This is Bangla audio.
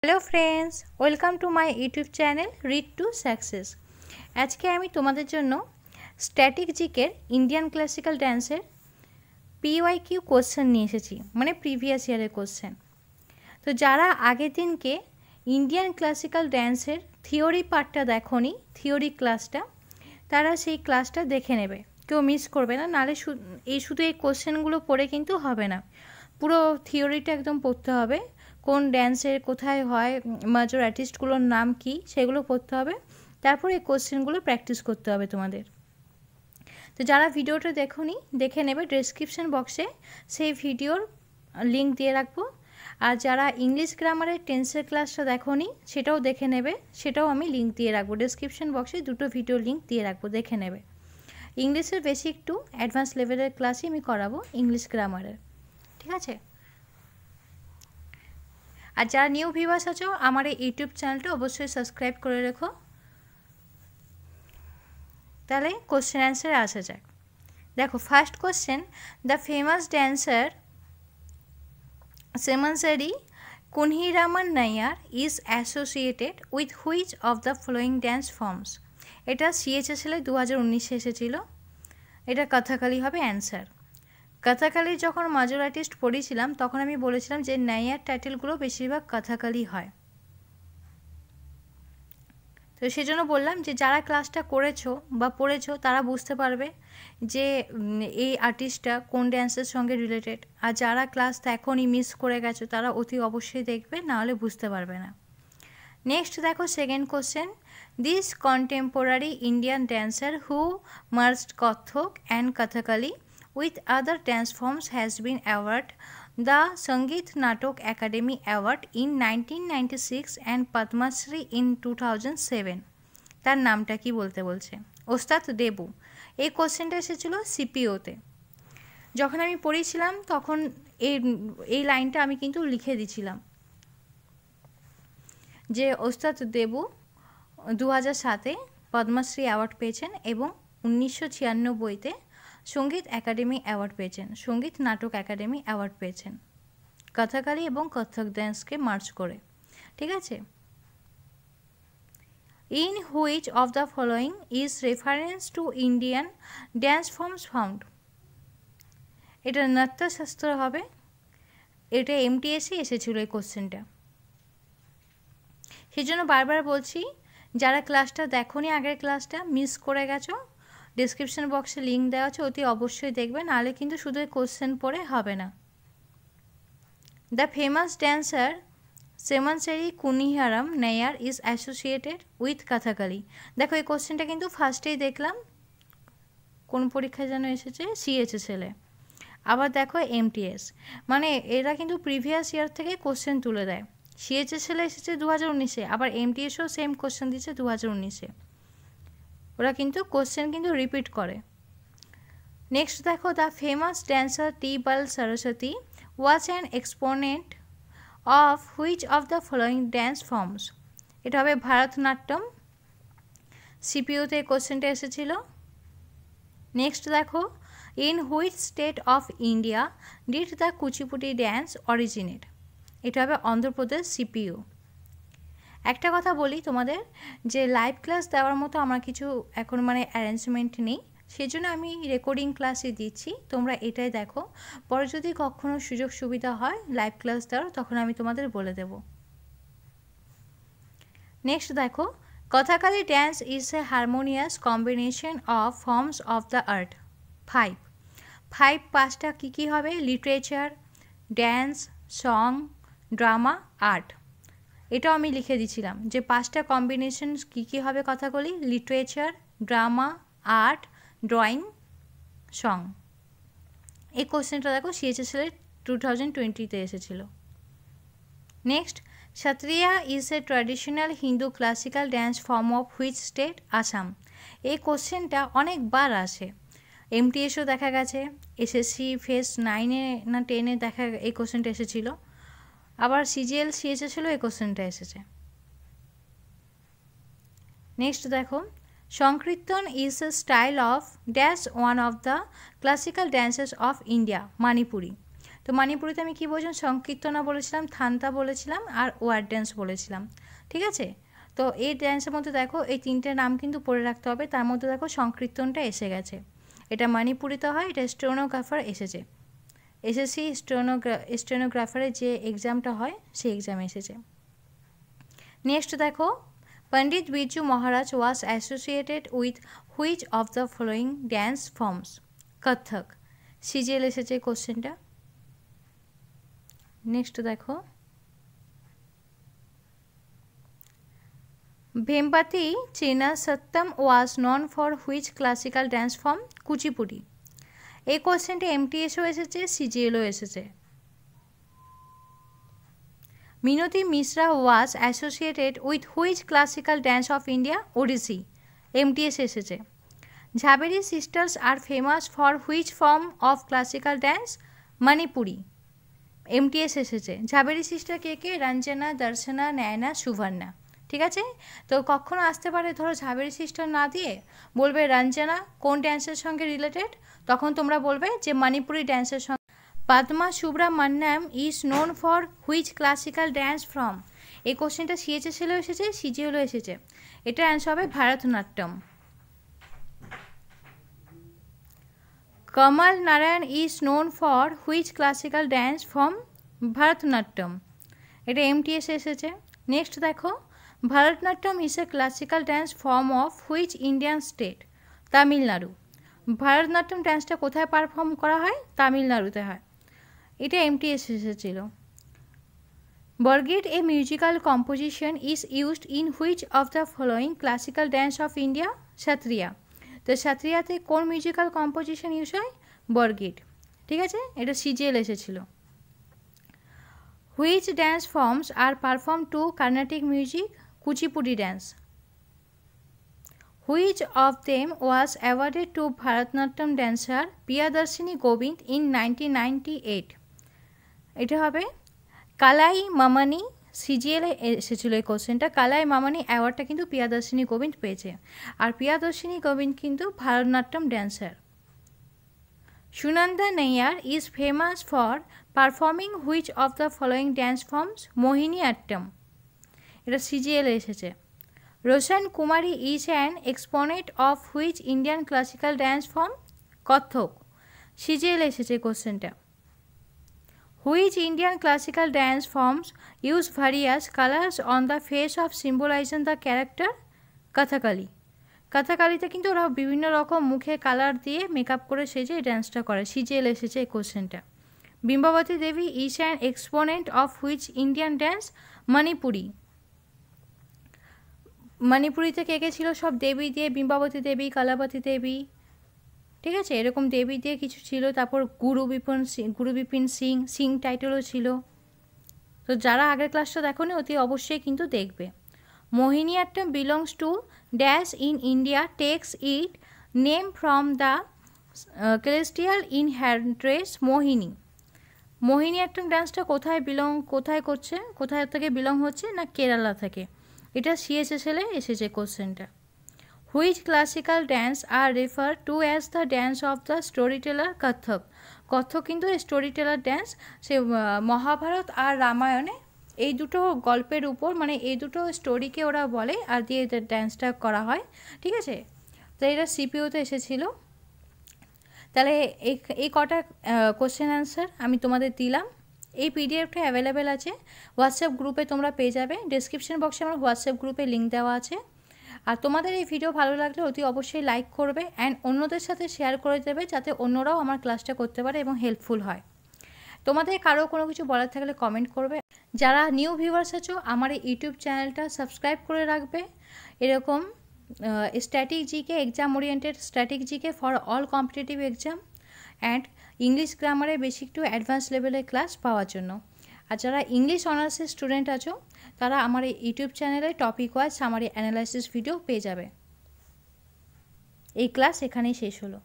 Hello friends welcome to my YouTube channel read to success. आज के आमी तोमादेर जोन्नो स्टैटिक जिकेर Indian classical dancer PYQ question निये एसेछि, माने प्रिभियास ईयारेर कोश्चेन। तो जारा आगे दिन के इंडियन क्लासिकल डांसर थियोरी पार्टटा देखोनी, थियोरी क्लासटा, तारा सेई क्लासटा देखे नेबे, केउ मिस करबे ना। नाले शुधु एई कोश्चेनगुलो पढ़े किन्तु होबे ना, पुरो थियोरिटा एकदम पढ़ते होबे। কোন ড্যান্সের কোথায় হয়, মেজর আর্টিস্টগুলোর নাম কি, সেগুলো পড়তে হবে। তারপর এই কোশ্চেনগুলো প্র্যাকটিস করতে হবে তোমাদের। তো যারা ভিডিওটা দেখোনি দেখে নেবে, ডেসক্রিপশন বক্সে সেই ভিডিওর লিঙ্ক দিয়ে রাখবো। আর যারা ইংলিশ গ্রামারের টেন্সের ক্লাসটা দেখোনি সেটাও দেখে নেবে, সেটাও আমি লিঙ্ক দিয়ে রাখবো। ডেসক্রিপশন বক্সে দুটো ভিডিওর লিঙ্ক দিয়ে রাখবো, দেখে নেবে। ইংলিশের বেসিক টু অ্যাডভান্স লেভেলের ক্লাসই আমি করাবো ইংলিশ গ্রামারের, ঠিক আছে। আর যারা নিউ ভিউয়ার্স আছো আমার এই ইউটিউব চ্যানেলটা অবশ্যই সাবস্ক্রাইব করে রেখো। তাহলে কোশ্চেন অ্যান্সারে আসা যাক। দেখো first question, the famous dancer Chemancheri Kunhiraman Nair is associated with which of the following dance forms. এটা CHSL 2019 এসেছিল। এটা কথাকালি হবে অ্যান্সার। কথাকালি যখন মেজর আর্টিস্ট পড়েছিলাম তখন আমি বলেছিলাম যে নাইয়ার টাইটেলগুলো বেশিরভাগ কথাকালি হয়। তো সেজন্য বললাম যে যারা ক্লাসটা করেছো বা পড়েছো তারা বুঝতে পারবে যে এই আর্টিস্টটা কোন ড্যান্সের সঙ্গে রিলেটেড। আর যারা ক্লাস এখনই মিস করে গেছো তারা অতি অবশ্যই দেখবে, নাহলে বুঝতে পারবে না। নেক্সট দেখো second question, this contemporary Indian dancer who merged Kathak and Kathakali with other dance forms has been awarded the Sangeet Natok Academy Award in 1996 and Padma Shri in 2007. তার নামটা কি বলতে বলছে? ওস্তাদ দেবু। এই কোশ্চেনটা এসেছিল CPO-তে। যখন আমি পড়েছিলাম তখন এই লাইনটা আমি কিন্তু লিখে দিয়েছিলাম যে ওস্তাদ দেবু 2007-এ পদ্মশ্রী অ্যাওয়ার্ড পেয়েছেন এবং 1996-তে সঙ্গীত একাডেমি অ্যাওয়ার্ড পেয়েছেন, সঙ্গীত নাটক একাডেমি অ্যাওয়ার্ড পেয়েছেন কথাকালি এবং কত্থক ড্যান্সকে মার্চ করে, ঠিক আছে। In which of the following is reference to Indian dance forms found. এটা নাট্যশাস্ত্র হবে, এটা MTSE এসেছিল এই কোশ্চেনটা। সেই জন্য বারবার বলছি যারা ক্লাসটা দেখোনি, আগের ক্লাসটা মিস করে গেছো, ডেসক্রিপশন বক্সে লিঙ্ক দেওয়া আছে, অতি অবশ্যই দেখবে, নাহলে কিন্তু শুধু কোশ্চেন পড়ে হবে না। The famous dancer Chemancheri Kunhiraman Nair is associated with Kathakali. দেখো এই কোশ্চেনটা কিন্তু ফার্স্টেই দেখলাম, কোন পরীক্ষায় যেন এসেছে, CHSL-এ। আবার দেখো MTS, মানে এরা কিন্তু প্রিভিয়াস ইয়ার থেকে কোশ্চেন তুলে দেয়। CHSL-এ এসেছে 2019-এ, আবার MTS-ও সেম কোশ্চেন দিচ্ছে 2019-এ। ওরা কিন্তু কোশ্চেন কিন্তু রিপিট করে। নেক্সট দেখো, the famous dancer T Bala Saraswati was an exponent of which of the following dance forms. এটা হবে ভারতনাট্যম, CPO-তে কোশ্চেনটা এসেছিল। নেক্সট দেখো, in which state of India did the Kuchipudi dance originate. এটা হবে অন্ধ্রপ্রদেশ, CPO। একটা কথা বলি তোমাদের, যে লাইভ ক্লাস দেওয়ার মতো আমার কিছু এখন মানে অ্যারেঞ্জমেন্ট নেই, সেজন্য আমি রেকর্ডিং ক্লাসই দিচ্ছি, তোমরা এটাই দেখো। পরে যদি কখনো সুযোগ সুবিধা হয় লাইভ ক্লাস দেওয়ার তখন আমি তোমাদের বলে দেব। নেক্সট দেখো, Kathakali dance is a harmonious combination of forms of the art. পাঁচটা কী কী হবে? Literature, dance, song, drama, art. এটাও আমি লিখে দিয়েছিলাম যে পাঁচটা কম্বিনেশন কী কী হবে কথাগুলি, literature, drama, art, drawing, song. এই কোশ্চেনটা দেখো CHSL 2020-তে এসেছিল। Next, Sattriya is a traditional Hindu classical dance form of which state? Assam. এই কোশ্চেনটা অনেকবার আসে, MTS-ও দেখা গেছে, SSC ফেজ 9-এ না 10-এ দেখা এই কোশ্চেনটা এসেছিল, আবার CGL CHSL এই কোশ্চেনটা এসেছে। নেক্সট দেখো, সংকীর্তন is a style of dash one of the classical dances of India, Manipuri. তো মণিপুরিতে আমি কি বলছিলাম, সংকীর্তনা বলেছিলাম, থান্তা বলেছিলাম আর ওয়ার্ড ড্যান্স বলেছিলাম, ঠিক আছে। তো এই ড্যান্সের মধ্যে দেখো এই তিনটে নাম কিন্তু পড়ে রাখতে হবে। তার মধ্যে দেখো সংকীর্তনটা এসে গেছে, এটা মণিপুরিতে হয়, এটা স্টেনোগ্রাফার এসেছে, এসএসসি স্টেনোগ্রাফারের যে এক্সামটা হয় সেই এক্সামে এসেছে। নেক্সট দেখো, Pandit Birju Maharaj was associated with which of the following dance forms? Kathak. সিজিএল এসেছে কোশ্চেনটা। নেক্সট দেখো, Vempati Chinna Satyam was known for which classical dance form? Kuchipudi. এই কোশ্চেনটি এমটিএসও এসেছে, সিজিএলও এসেছে। Minati Mishra was associated with which classical dance of India? Odissi. এমটিএস এসেছে। Jhaveri sisters are famous for which form of classical dance? Manipuri. এমটিএস এসেছে। ঝাবেরি সিস্টার কে কে? রঞ্জনা, দর্শনা, নয়না, সুবর্ণা, ঠিক আছে। তো কখনো আসতে পারে ধরো ঝাবেরি সিস্টার না দিয়ে বলবে রঞ্জনা কোন ড্যান্সের সঙ্গে রিলেটেড, তখন তোমরা বলবে যে মণিপুরি ড্যান্সের সঙ্গে। Padma Subrahmanyam is known for which classical dance form? এই কোশ্চেনটা সিএচএসএলও এসেছে, সিজিএলও এসেছে। এটা অ্যান্সার হবে Bharatanatyam. Kamal Narayan is known for which classical dance form? Bharatanatyam. এটা এমটিএস এসেছে। নেক্সট দেখো, Bharatanatyam is a classical dance form of which Indian state? Tamil Nadu. Bharatanatyam ড্যান্সটা কোথায় পারফর্ম করা হয়? তামিলনাড়ুতে হয়। এটা এমটিএস এসেছিল। Borgeet a musical composition is used in which of the following classical dance of India? Sattriya. তো সত্রিয়াতে কোন মিউজিক্যাল কম্পোজিশন ইউজ হয়? বরগীত, ঠিক আছে। এটা সিজিএল এসেছিল। Which dance forms are perform to Carnatic music? Kuchipudi dance. Which of them was awarded to Bharatanatyam dancer Priyadarshini Govind in 1998? এটা হবে কালাই মামানি। সিজিএল এসেছিলো এই কোশ্চেনটা। কালাই মামানি অ্যাওয়ার্ডটা কিন্তু প্রিয়াদর্শিনী গোবিন্দ পেয়েছে, আর প্রিয়াদর্শিনী গোবিন্দ কিন্তু Bharatanatyam dancer. Sunanda Nair is famous for performing which of the following dance forms? Mohini Attam. এটা সিজিএল এসেছে। Roshan Kumari is an exponent of which Indian classical dance form? Kathak. সিজিএল এসেছে কোশ্চেনটা। Which Indian classical dance forms use various colours on the face of symbolization the character? Kathakali. কথাকালিতে কিন্তু ওরা বিভিন্ন রকম মুখে কালার দিয়ে মেকআপ করে সেজে এই ড্যান্সটা করে। সিজিএল এসেছে এই কোশ্চেনটা। Bimbavati Devi is an exponent of which Indian dance? Manipuri. মণিপুরিতে কে কে ছিল? সব দেবী দিয়ে, বিম্বাবতী দেবী, কলাবতী দেবী, ঠিক আছে, এরকম দেবী দিয়ে কিছু ছিল। তারপর গুরু বিপিন সিং টাইটেলও ছিল। তো যারা আগের ক্লাসটা দেখোনি অতি অবশ্যই কিন্তু দেখবে। Mohini Attam belongs to dash in India takes its name from the celestial inheritance Mohini. Mohini Attam ডান্সটা কোথায় থেকে বিলং হচ্ছে? না কেরালা থেকে। এটা সিএচএসএল-এ এসেছে কোশ্চেনটা। Which classical dance are refer to as the dance of the story teller? Kathak. Kathak কিন্তু স্টোরি টেলার ড্যান্স। সে মহাভারত আর রামায়ণে এই দুটো গল্পের উপর, মানে এই দুটো স্টোরিকে ওরা বলে আর দিয়ে ড্যান্সটা করা হয়, ঠিক আছে। তো এটা সিপিওতে এসেছিলো। তাহলে এই কটা কোশ্চেন অ্যান্সার আমি তোমাদের দিলাম। এই পিডিএফটা অ্যাভেলেবেল আছে হোয়াটসঅ্যাপ গ্রুপে, তোমরা পেয়ে যাবে। ডেসক্রিপশন বক্সে আমার হোয়াটসঅ্যাপ গ্রুপে লিঙ্ক দেওয়া আছে। আর তোমাদের এই ভিডিও ভালো লাগলে অতি অবশ্যই লাইক করবে অ্যান্ড অন্যদের সাথে শেয়ার করে দেবে, যাতে অন্যরাও আমার ক্লাসটা করতে পারে এবং হেল্পফুল হয়। তোমাদের কারো কোনো কিছু বলার থাকলে কমেন্ট করবে। যারা নিউ ভিউয়ার্স আছো আমার এই ইউটিউব চ্যানেলটা সাবস্ক্রাইব করে রাখবে। এরকম static GK, exam oriented static GK for all competitive exam and English গ্রামারে বেসিক টু অ্যাডভান্স লেভেলের ক্লাস পাওয়ার জন্য। আর যারা ইংলিশ অনার্সের স্টুডেন্ট আছো তারা আমার এই ইউটিউব চ্যানেলে topic wise summary analysis video পেয়ে যাবে। এই ক্লাস এখানেই শেষ হলো।